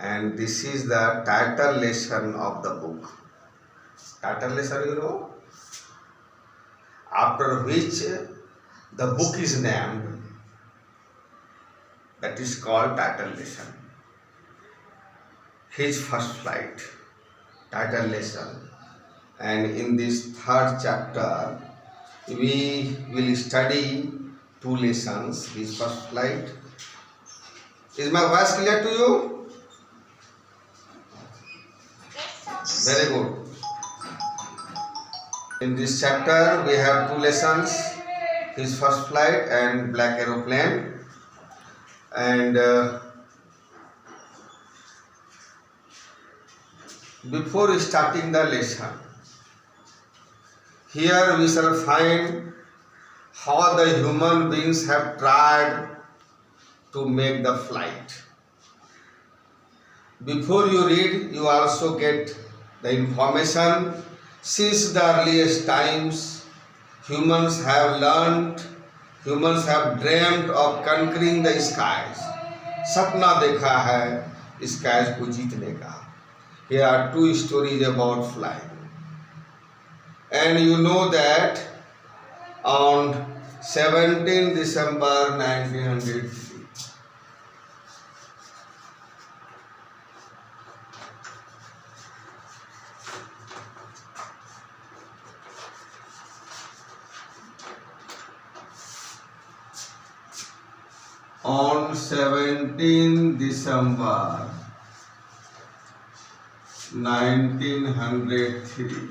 and this is the title lesson of the book. Title lesson, you know, after which the book is named, that is called title lesson. His first flight, title lesson. And in this third chapter, we will study 2 lessons. His first flight. Is my voice clear to you? Very good. In this chapter, we have 2 lessons. His first flight and black aeroplane. And before starting the lesson, here we shall find how the human beings have tried to make the flight. Before you read, you also get the information. Since the earliest times, humans have learnt, humans have dreamt of conquering the skies. सपना देखा है skies को जीतने का. Here are 2 stories about flying. And you know that on 17 December 1903, on 17 December 1903,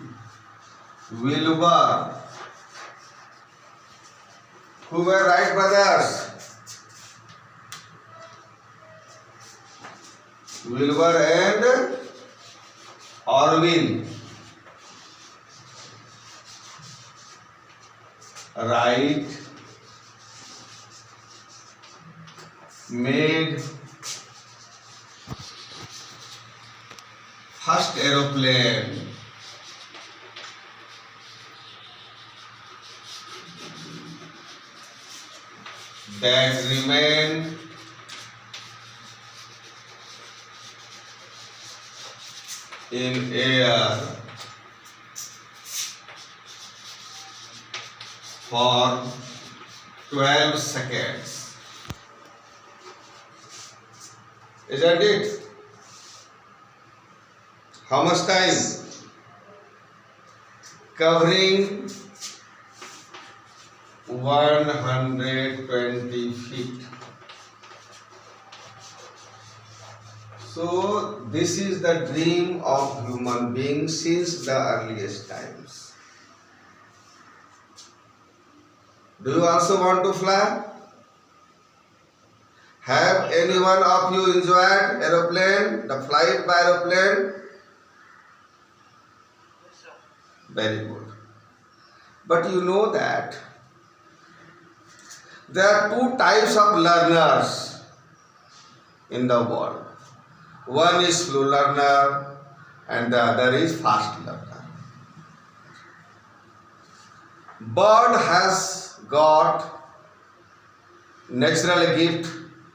Wilbur, who were Wright brothers, Wilbur and Orville Wright made first aeroplane that remained in air for 12 seconds. Isn't it? How much time? Covering 120 feet. So this is the dream of human beings since the earliest times. Do you also want to fly? Have any one of you enjoyed aeroplane, the flight by aeroplane? Very good. But you know that there are 2 types of learners in the world. One is slow learner and the other is fast learner. Bird has got natural gift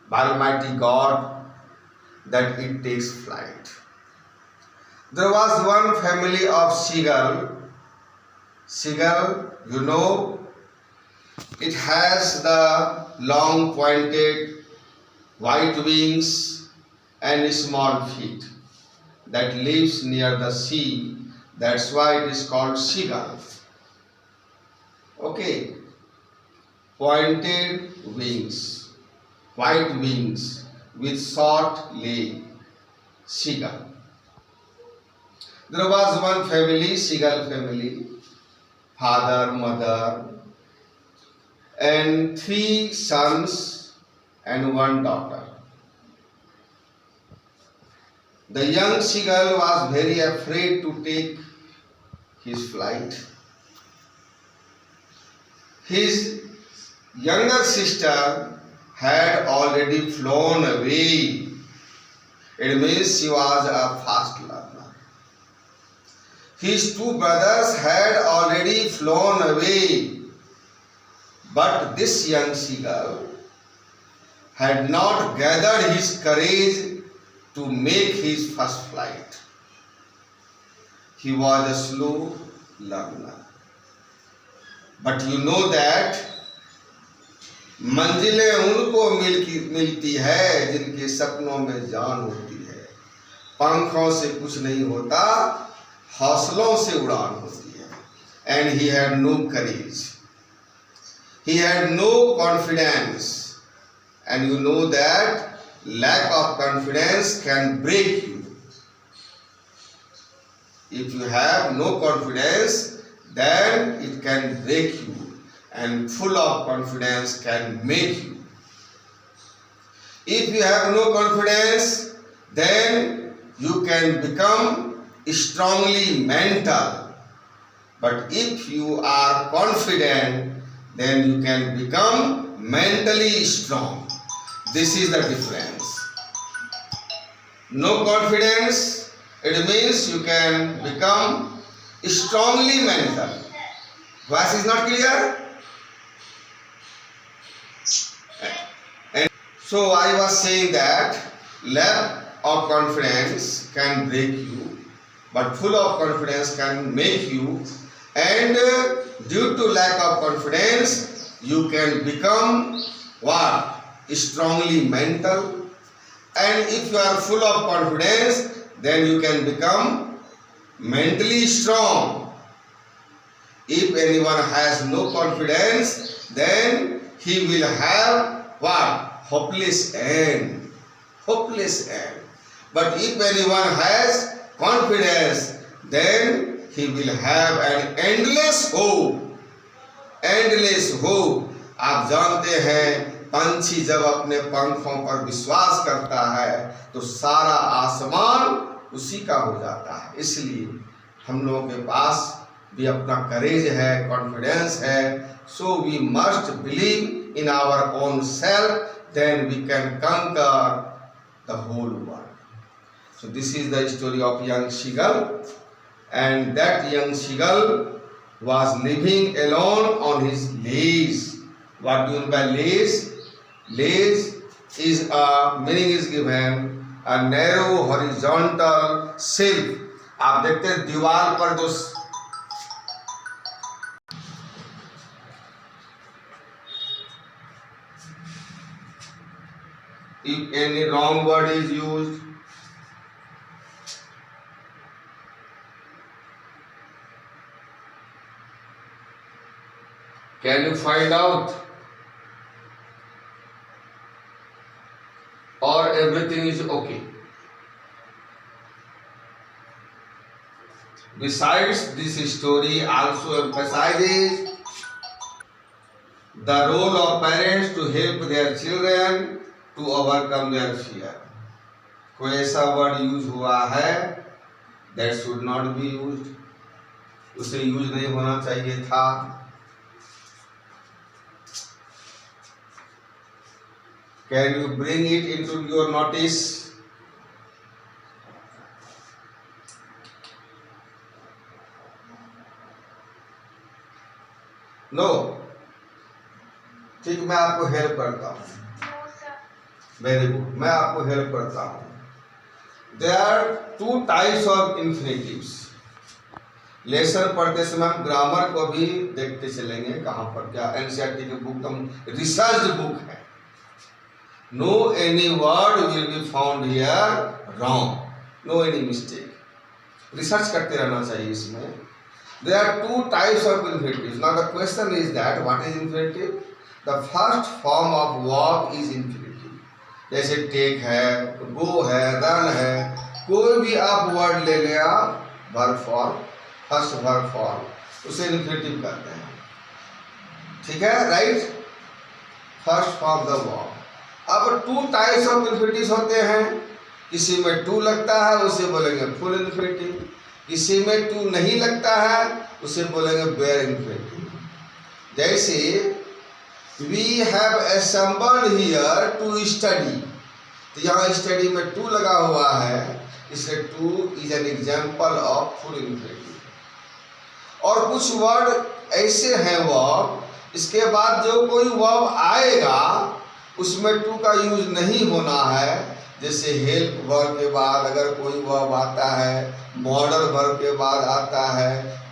by Almighty God that it takes flight. There was one family of seagull. Seagull, you know, it has the long pointed white wings and small feet that lives near the sea. That's why it is called seagull. Okay, pointed wings, white wings with short leg, seagull. There was one family, seagull family, father, mother, and 3 sons and 1 daughter. The young seagull was very afraid to take his flight. His younger sister had already flown away. It means she was a fast learner. His 2 brothers had already flown away, but this young seagull had not gathered his courage to make his first flight. He was a slow learner. But you know that मंजिलें उनको मिलती है जिनके सपनों में जान होती है। पंखों से कुछ नहीं होता, हौसलों से उड़ान होती है। And he had no courage. He had no confidence. And you know that lack of confidence can break you. If you have no confidence, then it can break you. And full of confidence can make you. If you have no confidence, then you can become strongly mental. But if you are confident, then you can become mentally strong. This is the difference. No confidence, it means you can become strongly mental. Voice is not clear? And so I was saying that lack of confidence can break you, but full of confidence can make you. And due to lack of confidence, you can become what? Strongly mental. And if you are full of confidence, then you can become mentally strong. If anyone has no confidence, then he will have what? Hopeless end. Hopeless end. But if anyone has confidence, then he will have an endless hope. Endless hope. आप जानते हैं पंछी जब अपने पंखों पर विश्वास करता है तो सारा आसमान उसी का हो जाता है। इसलिए हम लोगों के पास भी अपना करेज है, कॉन्फिडेंस है। So we must believe in our own self, then we can conquer the whole world. So this is the story of young seagull, and that young seagull was living alone on his leash. What do you mean by leash? Leash is a meaning is given a narrow horizontal shelf. आप देखते हैं दीवार पर जो if any wrong word is used, can you find out, or everything is okay? Besides, this story also emphasizes the role of parents to help their children to overcome their fear. कोई ऐसा word use हुआ है that should not be used, उसे use नहीं होना चाहिए था। Can you bring it into your notice? No. ठीक, मैं आपको हेल्प करता हूँ। वेरी गुड, मैं आपको हेल्प करता हूँ। There are two types of infinitives. Lesson पढ़ते समय हम ग्रामर को भी देखते चलेंगे, कहाँ पर क्या। एनसीईआरटी की बुक हम रिसर्च बुक है। No any word will be found here wrong. No any mistake. Research करते रहना चाहिए इसमें। There are two types of infinitives. Now the question is that what is infinitive? The first form of verb is infinitive. जैसे take है, go है, run है, कोई भी आप वर्ड ले लें आप verb form, first verb form, उसे infinitive कहते हैं। ठीक है, right? First form the verb. अब टू टाइप्स ऑफ इन्फिनिटिव होते हैं। किसी में टू लगता है उसे बोलेंगे फुल इन्फिनिटिव, किसी में टू नहीं लगता है उसे बोलेंगे बेयर इन्फिनिटिव। जैसे we have assembled here to study, तो यहाँ स्टडी में टू लगा हुआ है, इसलिए to is an example of full infinitive. और कुछ वर्ड ऐसे हैं वर्ब, इसके बाद जो कोई वर्ब आएगा उसमें टू का यूज नहीं होना है, जैसे हेल्प वर्ब के बाद अगर कोई वर्ब आता है, मॉडल वर्ब के बाद आता है,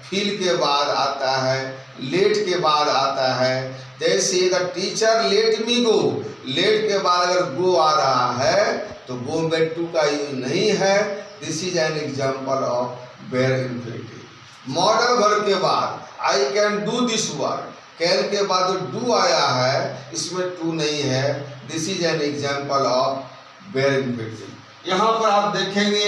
फील के बाद आता है, लेट के बाद आता है। जैसे the teacher let me go, let के बाद अगर गो आ रहा है तो गो में टू का यूज नहीं है। This is an example of bare infinitive. Model verb के बाद I can do this work, can के बाद जो डू आया है इसमें टू नहीं है। This is an example of bare infinitive. यहाँ पर आप देखेंगे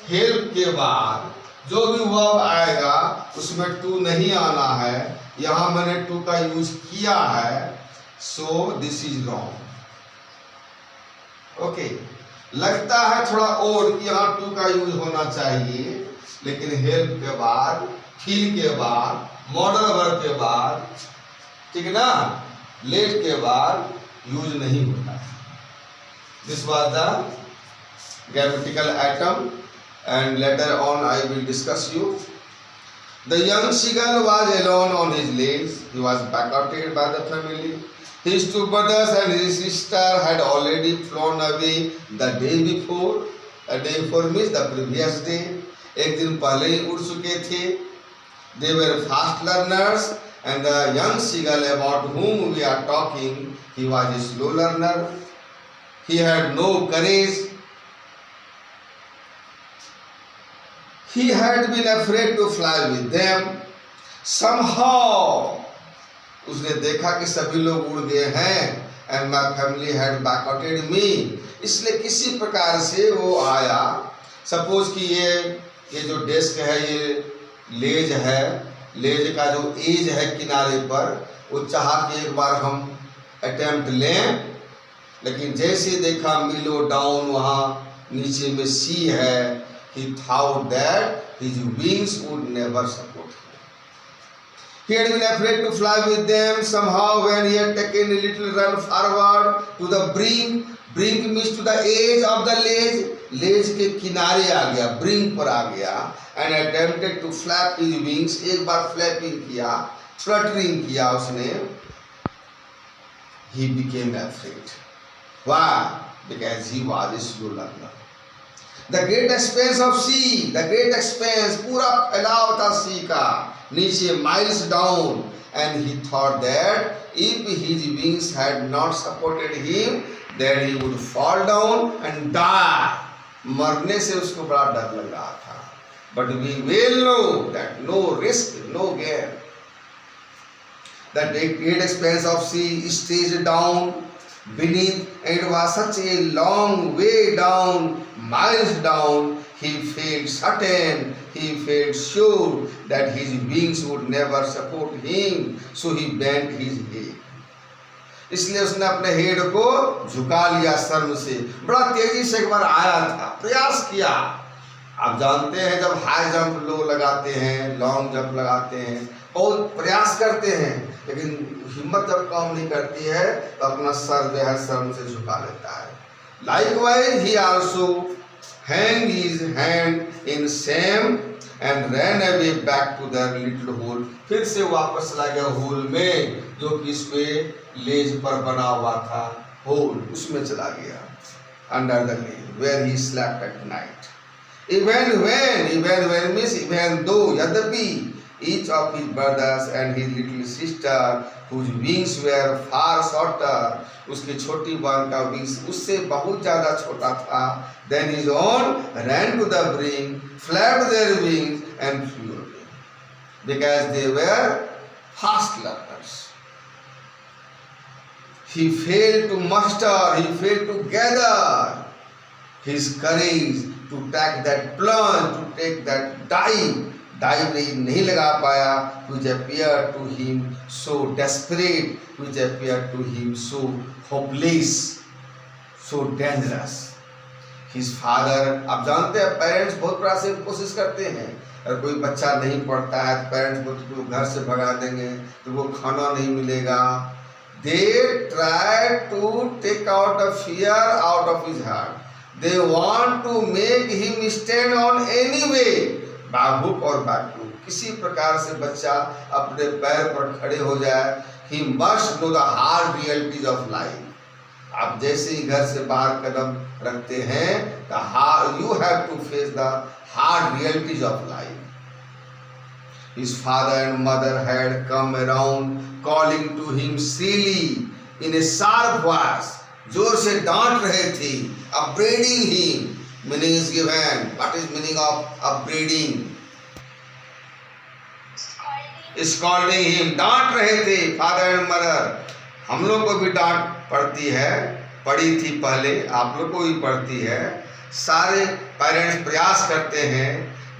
हेल्प के बाद जो भी वर्ब आएगा उसमें टू नहीं आना है। यहाँ मैंने टू का यूज किया है, सो दिस इज रॉन्ग। ओके, लगता है थोड़ा और कि यहाँ टू का यूज होना चाहिए, लेकिन हेल्प के बाद, फील के बाद, मॉडल वर्ब के बाद, ठीक है ना, लेट के बाद यूज नहीं होता है। This was the grammatical item and later on I will discuss you. The young seagull was alone on his legs. He was banqueted by the family. His two brothers and his sister had already flown away the day before. The day before means the previous day. एक दिन पहले ही उड़ चुके थे। They were fast learners, and the young seagull about whom we are talking, he was a slow learner. He had no courage. He had been afraid to fly with them. Somehow, उसने देखा कि सभी लोग उड़ गए हैं, and my family had banqueted me. इसलिए किसी प्रकार से वो आया। सपोज कि ये जो डेस्क है, ये लेज है, लेज का जो एज है किनारे पर, वो चाहा कि एक बार हम अटेम्प्ट लें, लेकिन जैसे देखा मिलो डाउन, वहाँ नीचे में सी है, he thought that his wings would never support him. He had been afraid to fly with them. Somehow when he had taken a little run forward to the brink, brink means to the edge of the ledge, ledge के किनारे आ गया, brink पर आ गया, and attempted to flap his wings, एक बार flapping किया, fluttering किया उसने, he became afraid. Why? Because he was a slow learner. The great expanse of sea, the great expanse, पूरा फैलाव था सी का, नीचे miles down, and he thought that if his wings had not supported him, then he would fall down and die. मरने से उसको बड़ा डर लग रहा था। But we well know that no risk, no gain. The great expanse of sea stretched down beneath, and it was such a long way down, miles down. He felt certain, he felt sure that his wings would never support him, so he bent his head. इसलिए उसने अपने head को झुका लिया शर्म से। बड़ा तेजी से एक बार आया था, प्रयास किया। आप जानते हैं जब हाई जंप लोग लगाते हैं, लॉन्ग जंप लगाते हैं, बहुत प्रयास करते हैं, लेकिन हिम्मत जब काम नहीं करती है तो अपना सर जो है शर्म से झुका लेता है। Likewise, he also hung his hand in shame and ran away back to the little hole. फिर से वापस चला गया होल में, जो कि इस पे लेज पर बना हुआ था, होल, उसमें चला गया। Under the ledge where he slept at night. Even when means even though, यद्यपि each of his brothers and his little sister whose wings were far shorter, उसकी छोटी बहन का विंग्स उससे बहुत ज़्यादा छोटा था, then his own ran to the brink, flapped their wings and flew away, because they were fast learners. He failed to muster, he failed to gather his courage to take that plunge, to take that dive नहीं लगा पाया, which appeared to him so desperate, which appeared to him so hopeless, so dangerous. His father, आप जानते हैं parents बहुत प्रयास से कोशिश करते हैं, अगर कोई बच्चा नहीं पढ़ता है तो पेरेंट्स को घर से भगा देंगे, तो वो खाना नहीं मिलेगा। They try to take out the fear out of his heart. They want to make him stand on any way, by hook or by crook. किसी प्रकार से बच्चा अपने पैर पर खड़े हो जाए। He must know the hard realities of life. आप जैसे ही घर से बाहर कदम रखते हैं, you have to face the hard realities of life. His father and mother had come around, calling to him shrilly in a sharp voice. जोर से डांट रहे थे. Upbraiding him. Meaning is given. What is meaning of upbraiding? Scolding him. डांट रहे थे father and mother. हम लोग को भी डांट पड़ती है, पड़ी थी पहले, आप लोग को भी पड़ती है. सारे पेरेंट्स प्रयास करते हैं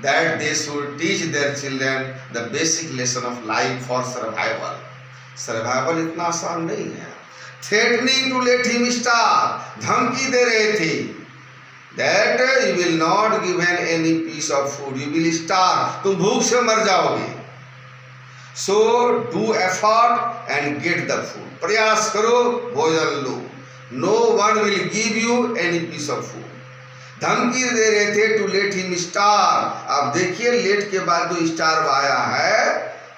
that they should teach their children the basic lesson of life for survival. Survival इतना आसान नहीं है. Threatening to let him starve, धमकी दे रहे थे that you will not given any piece of food, you will starve, तुम भूख से मर जाओगे. So do effort and get the food. प्रयास करो, भोजन लो. No one will give you any piece of food. धमकी दे रहे थे टू लेट हिम स्टार. अब देखिए लेट के बाद जो स्टार आया है,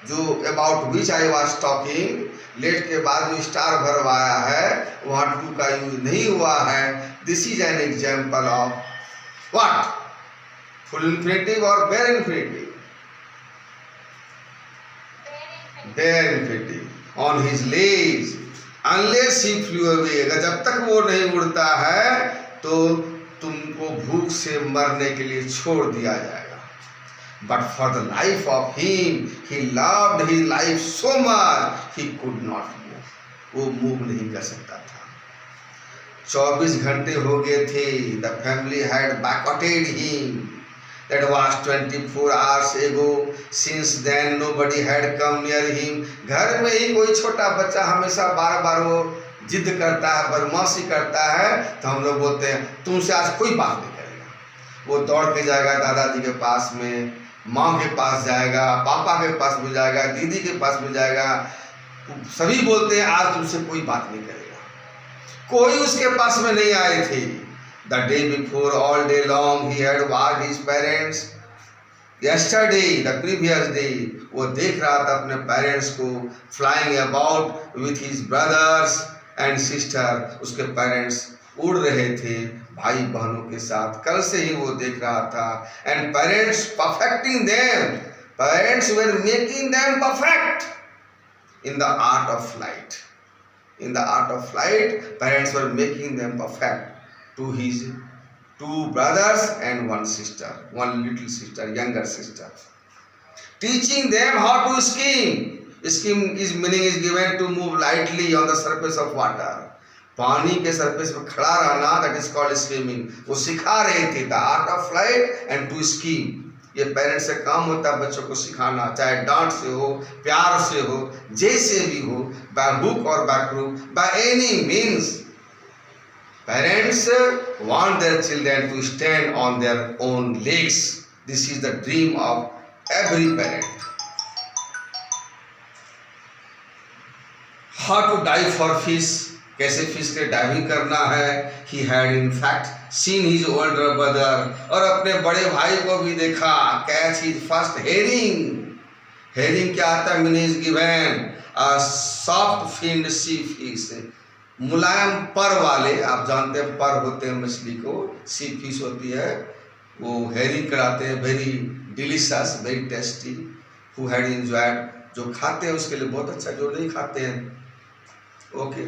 जो about which I was talking, let के बाद जो स्टार भरवाया है, वहाँ टू का यूज नहीं हुआ है. This is an example of what? Full infinitive और bare infinitive? Bare infinitive. On his legs unless he flew away, जब तक वो नहीं उड़ता है तो तुमको भूख से मरने के लिए छोड़ दिया जाएगा. But for the life of him, he loved his life so much, he could not move. वो मूव नहीं कर सकता था. 24 घंटे हो गए थे. The family had boycotted him. That was 24 hours ago. Since then nobody had come near him. घर में ही कोई छोटा बच्चा हमेशा बार बार वो जिद करता है, बदमाशी करता है, तो हम लोग बोलते हैं तुमसे आज कोई बात नहीं करेगा. वो दौड़ के जाएगा दादाजी के पास में, माँ के पास जाएगा, पापा के पास भी जाएगा, दीदी के पास भी जाएगा. सभी बोलते हैं आज तुमसे कोई बात नहीं करेगा. कोई उसके पास में नहीं आए थे. The day before, all day long, he had watched his parents. Yesterday, the previous day, वो देख रहा था अपने पेरेंट्स को flying about with his brothers and sister. उसके पेरेंट्स उड़ रहे थे भाई बहनों के साथ. कल से ही वो देख रहा था. And parents perfecting them. Parents were making them perfect in the art of flight. In the art of flight, parents were making them perfect. To his 2 brothers and 1 sister, 1 little sister, younger sister, teaching them how to skim. Skim is meaning is given to move lightly on the surface of water. पानी के surface पर खड़ा रहना, that is called skimming. वो सिखा रहे थे the art of flight and to skim. ये पेरेंट्स से काम होता है बच्चों को सिखाना, चाहे डांट से हो, प्यार से हो, जैसे भी हो, by hook or by crook, by any means. Parents want their children to stand on their own legs. This is the dream of every parent. How to dive for fish? कैसे फिश के diving करना है. He had in fact seen his older brother. और अपने बड़े भाई को भी देखा. Catch his first herring. Herring क्या आता है? Meaning is given a soft finned sea fish. मुलायम पर वाले, आप जानते हैं पर होते हैं मछली को, सी फिश होती है, वो हेरिंग कराते हैं. Very delicious, very tasty. Who had enjoyed, जो खाते हैं उसके लिए बहुत अच्छा, जो नहीं खाते हैं okay.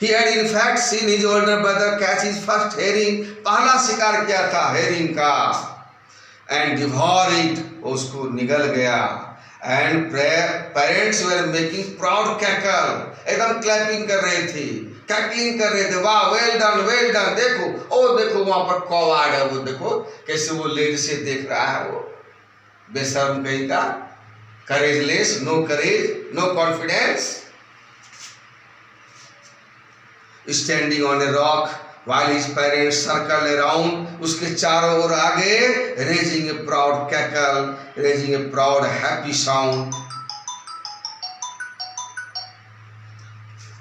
He had in fact seen his older brother catch his first herring. पहला शिकार किया था हेरिंग का. एंड डिवोर इट, उसको निगल गया. And parents were making proud cackle. एकदम क्लैपिंग कर रहे थे, कैकलिंग कर रहे थे. वाह, वेल डन, वेल डन. देखो, ओ देखो वहां पर कौवाड़ है, वो देखो कैसे वो लेज से देख रहा है. वो बेशर्म कहीं का, courageless, no courage, no confidence. Standing on a rock while his parents circle around, उसके चारों ओर आगे, raising a proud cackle, raising a proud happy sound.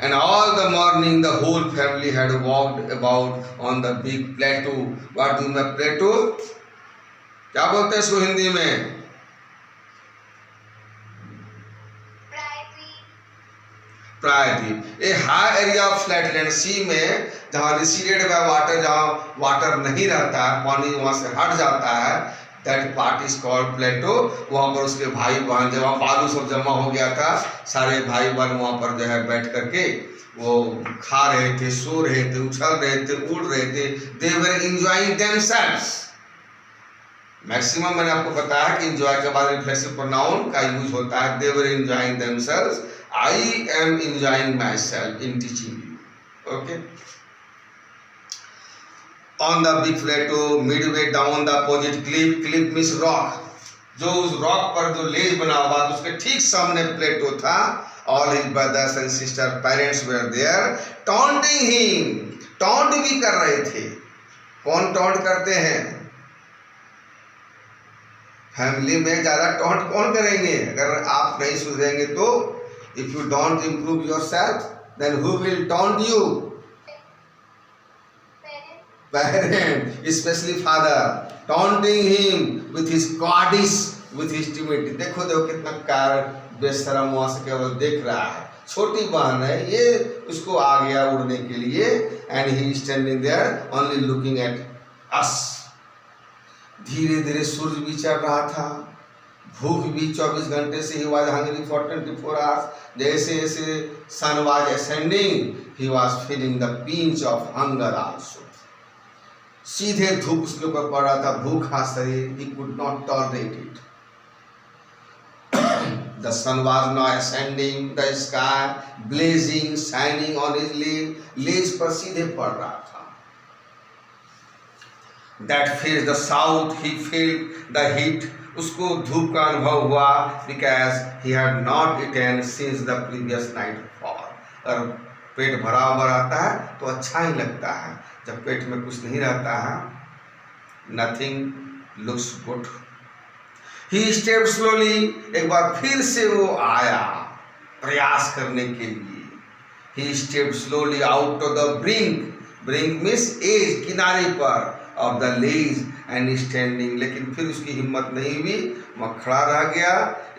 And all the morning the whole family had walked about on the big plateau. What do you mean plateau? क्या बोलते हैं इसको हिंदी में? Priority. A high area of flatland, sea में जहाँ receded by water, जहाँ water नहीं रहता है, पानी वहाँ से हट जाता है, that part is called plateau. वहाँ पर उसके भाई बहन, जब वहाँ बालू सब जमा हो गया था, सारे भाई बहन वहाँ पर जो है बैठ करके वो खा रहे थे, सो रहे थे, उछल रहे थे, उड़ रहे थे। दे वर एंजॉयिंग देमसेल्व्स। मैक्सिमम मैंने आपको बताया कि एंजॉय के बाद रिफ्लेक्सिव प्रोनाउन का यूज होता है। They were enjoying themselves, I am enjoying myself in teaching you. Okay. On the big plateau, midway down the opposite cliff, cliff means rock, जो उस रॉक पर जो लेज बना हुआ उसके ठीक सामने प्लेटो था। All his brothers and sisters, parents were there, taunting him, taunt भी कर रहे थे। कौन taunt करते हैं? फैमिली में ज्यादा taunt कौन करेंगे? अगर आप नहीं सुधरेंगे तो if you don't improve yourself, then who will taunt you? Parent, especially father, taunting him with his cowardice, with his timidity। देखो देखो कितना कार बेशरम वहां से केवल देख रहा है। छोटी बहन है ये, उसको आ गया उड़ने के लिए। And he standing there only looking at us. धीरे धीरे सूरज भी चढ़ रहा था, भूख भी 24 घंटे से, he was hungry for 24 hours. जैसे जैसे sun was ascending, he was feeling the pinch of hunger also. सीधे धूप उसके ऊपर पड़ रहा था, भूखा शरीर, he could not tolerate it। The sun was now ascending, the sky blazing, shining on his leg, लेज पर सीधे पड़ रहा था। That faced the south, he felt the heat, उसको धूप का अनुभव हुआ, because he had not eaten since the previous nightfall। और पेट भरा हुआ रहता है तो अच्छा ही लगता है, जब पेट में कुछ नहीं रहता है, नथिंग लुक्स गुड। ही स्टेप स्लोली, एक बार फिर से वो आया प्रयास करने के लिए। He step slowly out to the brink, brink means edge, किनारे पर, of the ledge, and standing, लेकिन फिर उसकी हिम्मत नहीं हुई, वह खड़ा रह गया।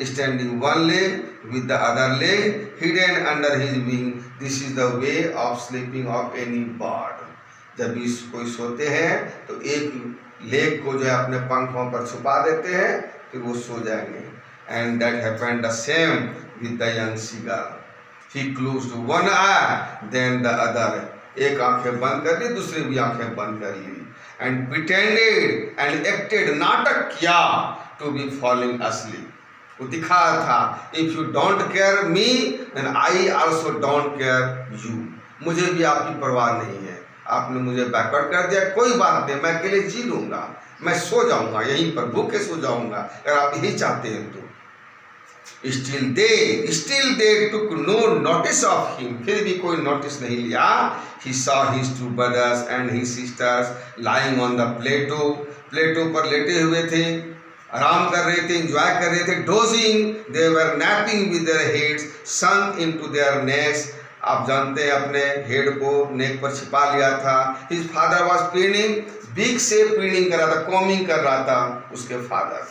Standing one leg with the other leg hidden under his wing, this is the way of sleeping of any bird. जब भी कोई सोते हैं तो एक लेग को जो है अपने पंखों पर छुपा देते हैं, फिर वो सो जाएंगे। And that happened the same with the young seagull. He closed one eye then the other, एक आंखें बंद कर ली, दूसरी भी आंखें बंद कर ली। एंड प्रिटेंडेड एंड एक्टेड, नाटक किया, टू बी फॉलिंग asleep। वो दिखा था, if you don't care me then I also don't care you. मुझे भी आपकी परवाह नहीं है, आपने मुझे बैकवर्ड कर दिया, कोई बात नहीं, मैं अकेले जी लूंगा, मैं सो जाऊंगा यहीं पर, भूखे सो जाऊंगा, अगर आप यही चाहते हैं तो। Still they took no notice of him, फिर भी कोई नोटिस नहीं लिया। He saw his two brothers and his sisters lying on the plateau, प्लेटो पर लेटे हुए थे, आराम कर रहे थे, एंजॉय कर रहे थे। Dosing, they were napping with their heads sunk into their necks, आप जानते हैं अपने हेड को नेक पर छिपा लिया था। His father was preening, beak से प्रीनिंग कर रहा था, कॉमिंग कर रहा था उसके फादर।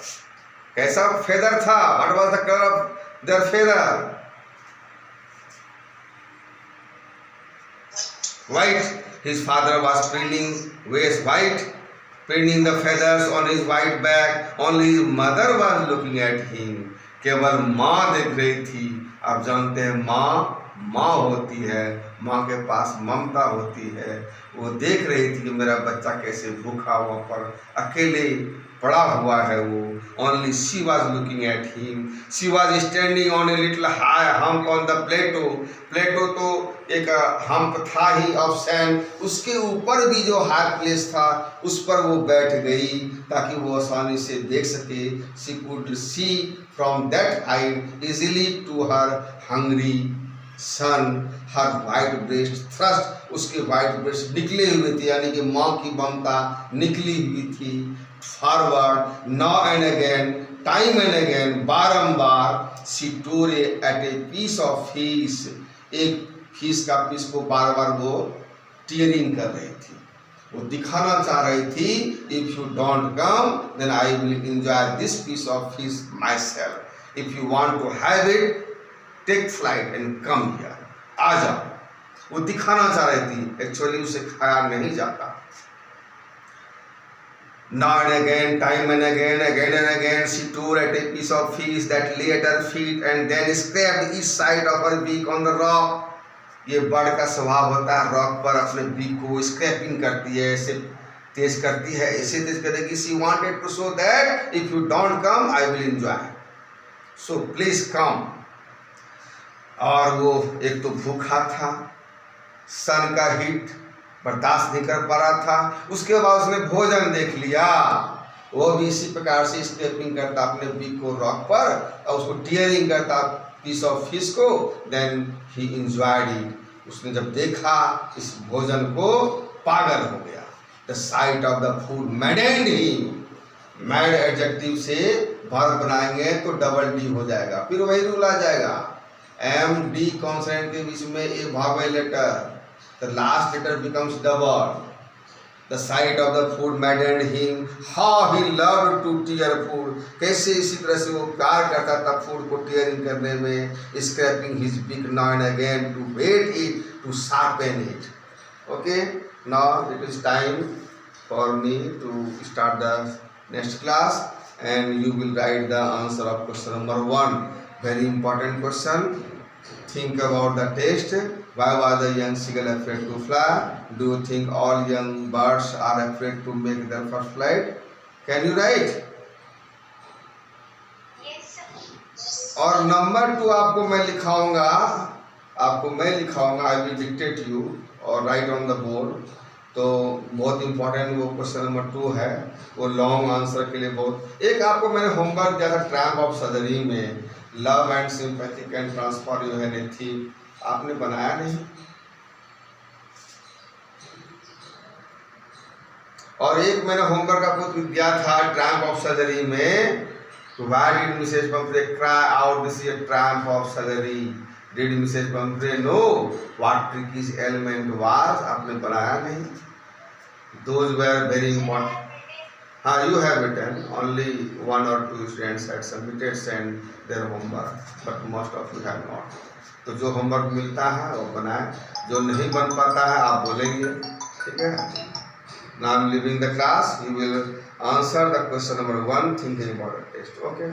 कैसा फेदर था? What was the colour of their feather? White. His father was preening was white, preening the feathers on his white back. Only his mother was looking at him, केवल माँ देख रही थी। आप जानते हैं माँ माँ होती है, माँ के पास ममता होती है। वो देख रही थी कि मेरा बच्चा कैसे भूखा वहाँ पर अकेले पड़ा हुआ है वो। Only she was looking at him, she was standing on a little high hump on the plateau. Plateau तो एक हम्प था ही ऑफ सैंड, उसके ऊपर भी जो हाई प्लेस था उस पर वो बैठ गई ताकि वो आसानी से देख सके। She could see from that height easily to her hungry son, her white breast thrust, उसके वाइट ब्रेस्ट निकले हुए थे, यानी कि माँ की ममता निकली हुई थी। Forward, now and again, time and again, बारंबार, she tore at a piece of fish, एक फिश का पीस को बार बार वो टीयरिंग कर रही थी। वो दिखाना चाह रही थी, if you don't come then I will enjoy this piece of fish myself, if you want to have it take flight and come here. आ जाओ। वो दिखाना चाह रही थी, एक्चुअली उसे खाया नहीं जाता। Now and again, time and again and again, she tore at a piece of fish that lay at her feet and then scraped each side of her beak on the rock. ये bird का स्वभाव होता है, rock पर अपने beak को scrapping करती है, ऐसे तेज करती है, ऐसे तेज करेगी। She wanted to show that if you don't come, I will enjoy. So please come. और वो एक तो भूखा था, सन का हीट बर्दाश्त नहीं कर पा रहा था, उसके बाद उसने भोजन देख लिया, वो भी इसी प्रकार से स्क्रैपिंग करता अपने बीक को रॉक पर और उसको टीयरिंग करता पीस ऑफ फिश को। Then he enjoyed it. उसने जब देखा इस भोजन को, पागल हो गया। The sight of the food maddened him. Mad adjective से वर्ब बनाएंगे तो डबल डी हो जाएगा, फिर वही रूल आ जाएगा। एम डी कॉन्सोनेंट के बीच में a vowel letter, the last letter becomes double. The sight of the food maddened him. How he loved to tear food. कैसे इसी तरह से वो प्यार करता था फूड को टीयरिंग करने में, scraping his beak now and again to wet it, to sharpen it. Okay, now it is time for me to start the next class and you will write the answer of question number 1. Very important question. Think about the text. Why was the young seagull afraid to fly? Do you think all young birds are afraid to make their first flight? Can you write? Yes, sir. और number 2 आपको मैं लिखाऊंगा, I will dictate you और right on the board. तो बहुत important वो question number 2 है, वो long answer के लिए बहुत। एक आपको मैंने होमवर्क दिया था ट्रैम्प ऑफ सदरी में, love and sympathy can transform you an a theme, आपने बनाया नहीं। और एक मैंने होमवर्क आपको दिया था ट्रैम्प ऑफ सदरी में, why did Mrs Pumphrey cry out this is triumph of surgery? Did Mrs Pumphrey know what Tricki's element was? आपने बनाया नहीं। Those were very important. हाँ, you have written, only 1 or 2 students had submitted send their homework, but most of you have not. तो जो homework मिलता है वो बनाए, जो नहीं बन पाता है आप बोलेंगे, ठीक है। Now I am leaving the class. You will answer the question number 1 thinking about the test. Okay.